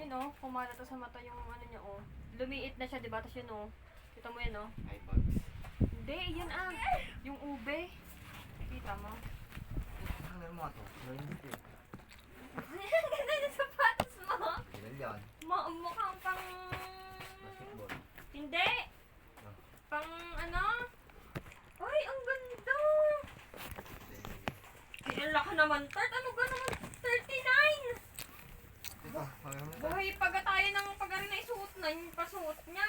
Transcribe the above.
Yun oh, kumalata sa mata yung ano niya oh. Lumiit na siya, di ba? Tapos yun oh. Kita mo yun oh. iPods. Hindi, yun ah. Yung ube. Kita mo. Ano mo ito? Ngayon ito eh. Ang ganda yung sapatos mo. Ganyan yan. Mukhang pang... Basketball. Hindi. Ah. Pang ano? Ay, ang ganda. Ay, ang laki naman. Tart, ano ba naman? 39! Ito, ano mo ito? Buhay pagka tayo ng pag-ari na isuot na yung pasuot niya.